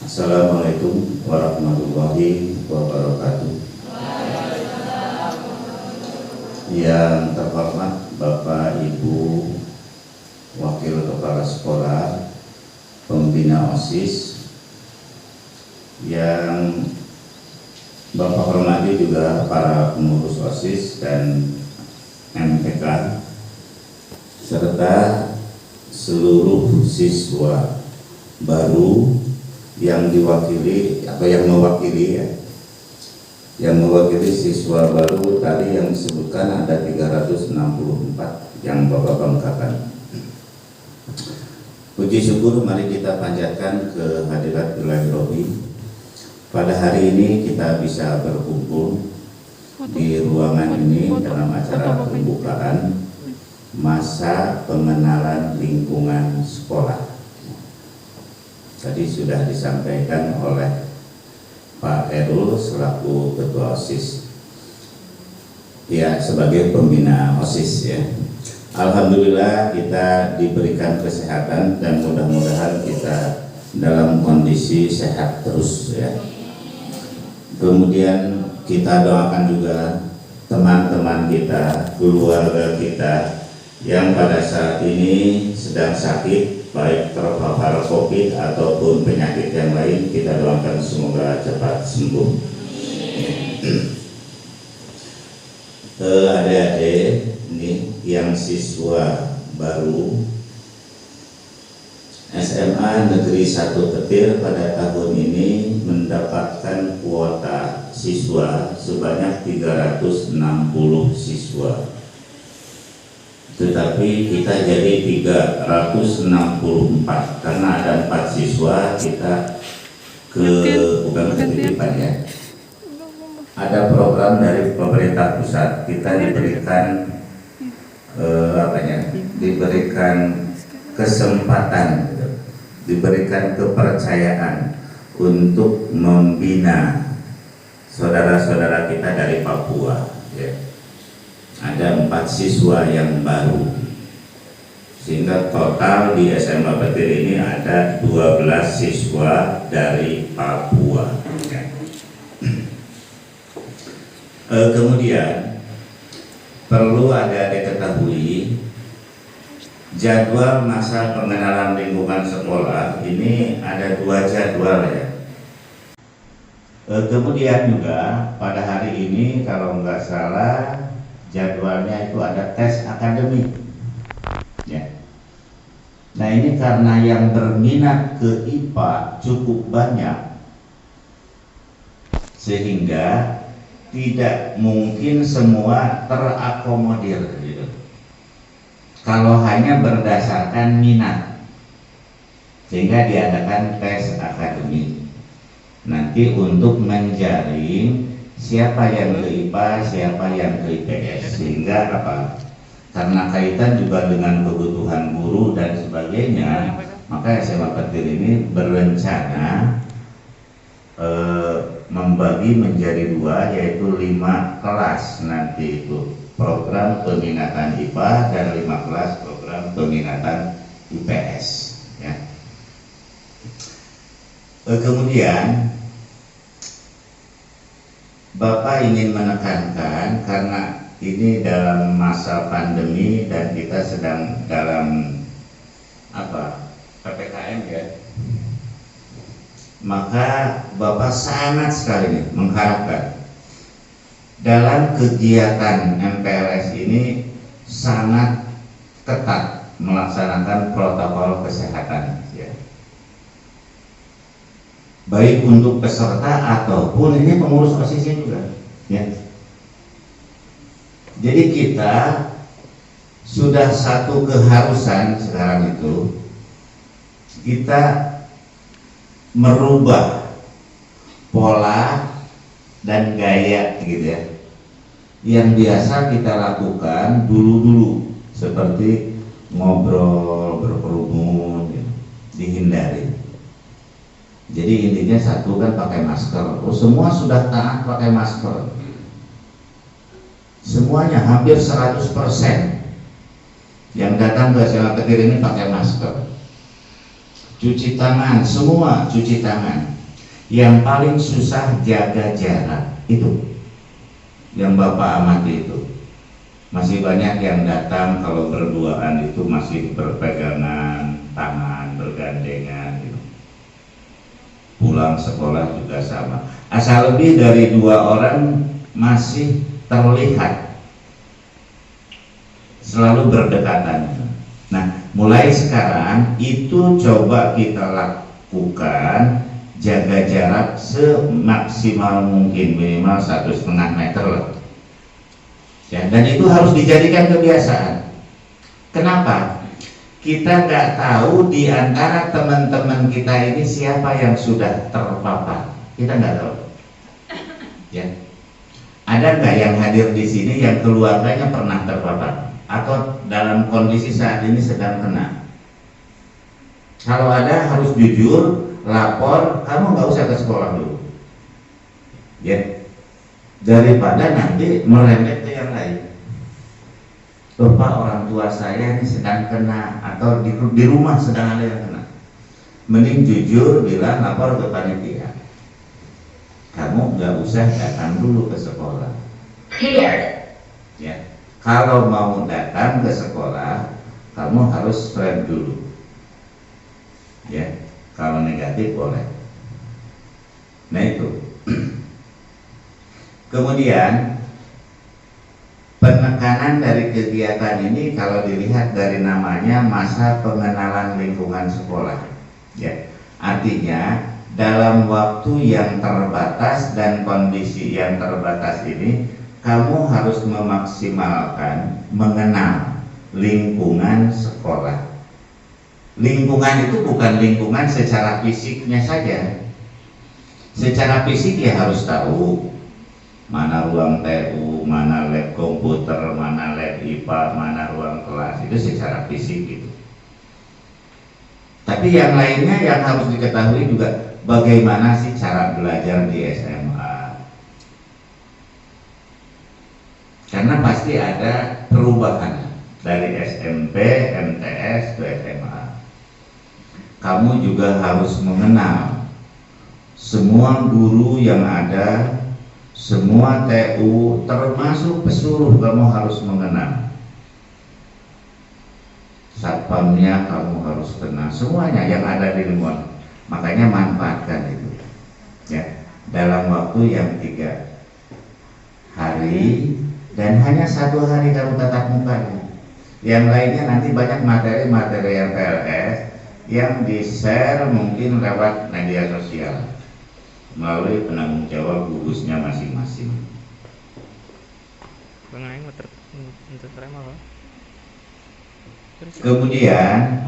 Assalamualaikum warahmatullahi wabarakatuh. Yang terhormat Bapak Ibu Wakil Kepala Sekolah, Pembina OSIS, yang Bapak hormati juga para pengurus OSIS dan MPK, serta seluruh siswa baru yang diwakili atau yang mewakili siswa baru tadi yang disebutkan ada 364 yang Bapak banggakan. Puji syukur mari kita panjatkan ke hadirat Ilahi Robbi. Pada hari ini kita bisa berkumpul di ruangan ini dalam acara pembukaan masa pengenalan lingkungan sekolah. Tadi sudah disampaikan oleh Pak Erul selaku Ketua OSIS, ya, sebagai pembina OSIS, ya. Alhamdulillah kita diberikan kesehatan dan mudah-mudahan kita dalam kondisi sehat terus, ya. Kemudian kita doakan juga teman-teman kita, keluarga kita yang pada saat ini sedang sakit, baik terpapar COVID ataupun penyakit yang lain, kita doakan semoga cepat sembuh. Adik-adik ini yang siswa baru SMA Negeri 1 Petir pada tahun ini mendapatkan kuota siswa sebanyak 360 siswa. Tetapi kita jadi 364 karena ada 4 siswa kita bukan ketitipan, ya. Ada program dari pemerintah pusat, kita diberikan diberikan kesempatan, diberikan kepercayaan untuk membina saudara-saudara kita dari Papua, ya. Ada 4 siswa yang baru, sehingga total di SMA Petir ini ada 12 siswa dari Papua, ya. Kemudian perlu ada diketahui jadwal masa pengenalan lingkungan sekolah ini ada 2 jadwal, ya. Kemudian juga pada hari ini kalau nggak salah jadwalnya itu ada tes akademik, ya. Nah ini karena yang berminat ke IPA cukup banyak, sehingga tidak mungkin semua terakomodir, gitu. Kalau hanya berdasarkan minat, sehingga diadakan tes akademik nanti untuk menjaring siapa yang ke IPA, siapa yang ke IPS, sehingga apa? Karena kaitan juga dengan kebutuhan guru dan sebagainya, maka SMA Petir ini berencana membagi menjadi 2, yaitu 5 kelas nanti itu program peminatan IPA dan 5 kelas program peminatan IPS, ya. Kemudian Bapak ingin menekankan karena ini dalam masa pandemi dan kita sedang dalam PPKM, ya. Maka Bapak sangat sekali mengharapkan dalam kegiatan MPLS ini sangat ketat melaksanakan protokol kesehatan, ya. Baik untuk peserta ataupun ini pengurus OSIS juga, ya. Jadi kita sudah satu keharusan sekarang itu kita merubah pola dan gaya, gitu, ya, yang biasa kita lakukan dulu seperti ngobrol, berkerumun, ya, dihindari. Jadi intinya satu kan pakai masker. Semua sudah taat pakai masker. Semuanya hampir 100% yang datang ke SMA Petir ini pakai masker. Cuci tangan, semua cuci tangan. Yang paling susah jaga jarak itu, yang Bapak amati itu. Masih banyak yang datang kalau berduaan itu masih berpegangan tangan, bergandengan gitu. Pulang sekolah juga sama. Asal lebih dari 2 orang masih terlihat selalu berdekatan. Nah, mulai sekarang itu coba kita lakukan, jaga jarak semaksimal mungkin, minimal 1,5 meter lah. Ya, dan itu harus dijadikan kebiasaan. Kenapa? Kita nggak tahu di antara teman-teman kita ini siapa yang sudah terpapar. Kita nggak tahu. Ya, ada nggak yang hadir di sini yang keluarganya pernah terpapar atau dalam kondisi saat ini sedang kena? Kalau ada harus jujur, lapor. Kamu nggak usah ke sekolah dulu. Ya. Daripada nanti merembet ke yang lain. Bapak, orang tua saya ini sedang kena, atau di rumah sedang ada yang kena. Mending jujur bilang, lapor ke panitia. Kamu nggak usah datang dulu ke sekolah. Ya. Kalau mau datang ke sekolah, kamu harus swab dulu. Ya. Kalau negatif boleh. Nah itu. Kemudian penekanan dari kegiatan ini kalau dilihat dari namanya masa pengenalan lingkungan sekolah, ya, artinya dalam waktu yang terbatas dan kondisi yang terbatas ini kamu harus memaksimalkan mengenal lingkungan sekolah. Lingkungan itu bukan lingkungan secara fisiknya saja. Secara fisik ya harus tahu mana ruang TU, mana lab komputer, mana lab IPA, mana ruang kelas, itu secara fisik gitu. Tapi yang lainnya yang harus diketahui juga bagaimana sih cara belajar di SMA. Karena pasti ada perubahan dari SMP, MTS ke SMA. Kamu juga harus mengenal semua guru yang ada, semua TU, termasuk pesuruh kamu harus mengenal. Satpamnya kamu harus kenal, semuanya yang ada di lingkungan. Makanya manfaatkan itu. Ya, dalam waktu yang 3 hari dan hanya 1 hari kamu tatap muka. Yang lainnya nanti banyak materi-materi yang PLS yang di-share mungkin lewat media sosial melalui penanggung jawab gugusnya masing-masing. Kemudian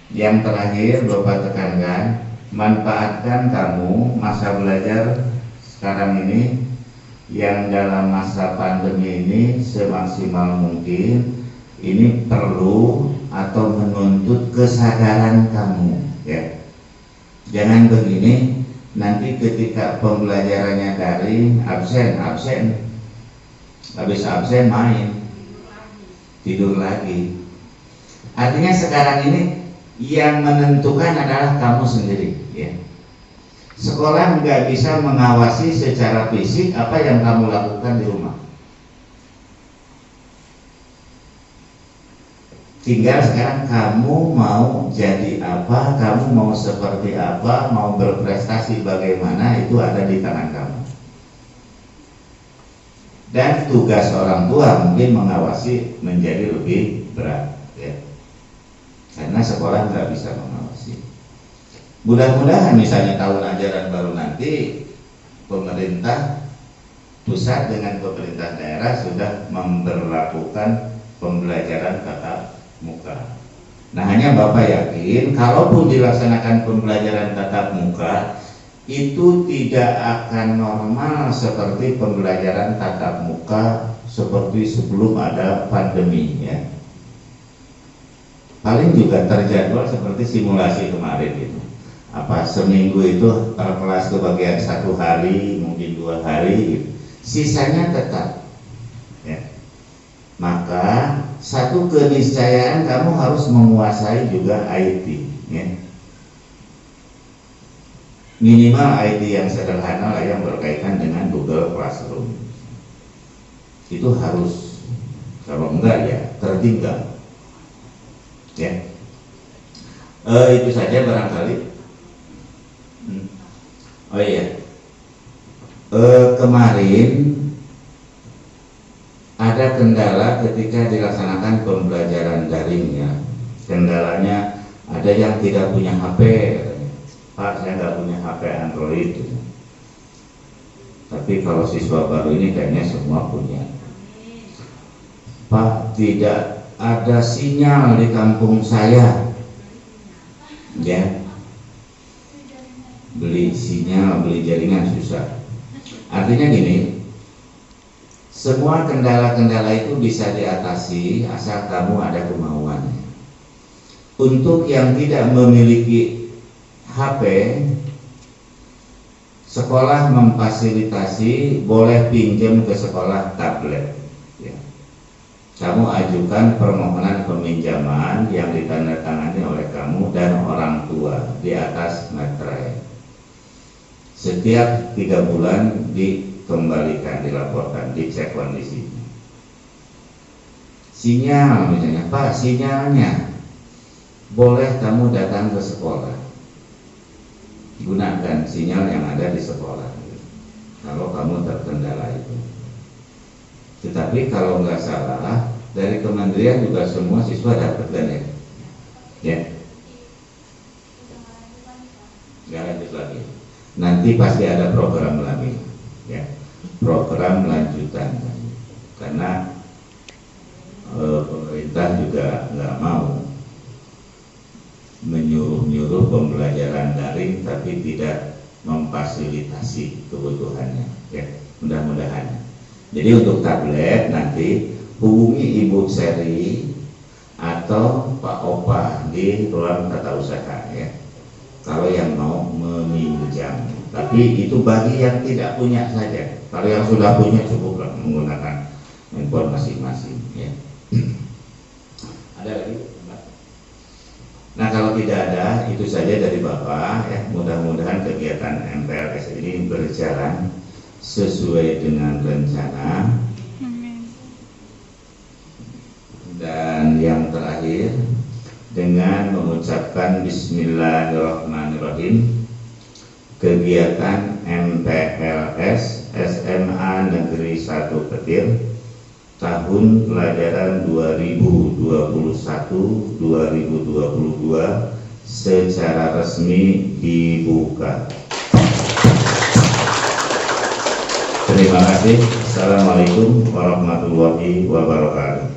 yang terakhir Bapak tekankan, manfaatkan kamu masa belajar sekarang ini yang dalam masa pandemi ini semaksimal mungkin. Ini perlu atau menuntut kesadaran kamu, ya. Jangan begini, nanti ketika pembelajarannya daring, absen, habis absen main, tidur lagi. Artinya sekarang ini yang menentukan adalah kamu sendiri, ya. Sekolah nggak bisa mengawasi secara fisik apa yang kamu lakukan di rumah. Tinggal sekarang kamu mau jadi apa, kamu mau seperti apa, mau berprestasi bagaimana, itu ada di tangan kamu. Dan tugas orang tua mungkin mengawasi menjadi lebih berat, ya. Karena sekolah nggak bisa mengawasi. Mudah-mudahan misalnya tahun ajaran baru nanti pemerintah pusat dengan pemerintah daerah sudah memberlakukan pembelajaran tatap muka. Nah, hanya Bapak yakin kalaupun dilaksanakan pembelajaran tatap muka itu tidak akan normal seperti pembelajaran tatap muka seperti sebelum ada pandemi, ya. Paling juga terjadwal seperti simulasi kemarin itu. Apa seminggu itu per kelas kebagian 1 hari, mungkin 2 hari gitu. Sisanya tetap, ya. Maka satu keniscayaan kamu harus menguasai juga IT, ya. minimal ID yang sederhana lah yang berkaitan dengan Google Classroom. Itu harus, kalau enggak ya tertinggal. Ya, itu saja barangkali. Oh iya, kemarin ada kendala ketika dilaksanakan pembelajaran daring ya. Kendalanya ada yang tidak punya HP, Pak saya nggak punya HP Android. Tapi kalau siswa baru ini kayaknya semua punya. Pak tidak ada sinyal di kampung saya, ya. Beli sinyal, beli jaringan susah. Artinya gini, semua kendala-kendala itu bisa diatasi asal kamu ada kemauan. Untuk yang tidak memiliki HP, sekolah memfasilitasi boleh pinjam ke sekolah tablet. Ya. Kamu ajukan permohonan peminjaman yang ditandatangani oleh kamu dan orang tua di atas materai. Setiap 3 bulan dikembalikan, dilaporkan, dicek kondisinya. Sinyal misalnya, Pak sinyalnya, boleh kamu datang ke sekolah, gunakan sinyal yang ada di sekolah kalau kamu terkendala itu. Tetapi kalau nggak salah dari kementerian juga semua siswa dapat kan ya? Ya, nggak lanjut lagi. Nanti pasti ada program lagi, ya, program lanjutan, karena pemerintah juga nggak mau menyuruh pembelajaran daring tapi tidak memfasilitasi kebutuhannya, ya, mudah-mudahan. Jadi untuk tablet nanti hubungi Ibu Seri atau Pak Opa di ruang tata usaha ya, kalau yang mau meminjam. Tapi itu bagi yang tidak punya saja. Kalau yang sudah punya cukuplah menggunakan handphone masing-masing ya. Ada lagi? Nah kalau tidak ada, itu saja dari Bapak ya. Mudah-mudahan kegiatan MPLS ini berjalan sesuai dengan rencana. Dan yang terakhir, dengan mengucapkan Bismillahirrahmanirrahim, kegiatan MPLS SMA Negeri 1 Petir tahun pelajaran 2021-2022 secara resmi dibuka. Terima kasih. Assalamualaikum warahmatullahi wabarakatuh.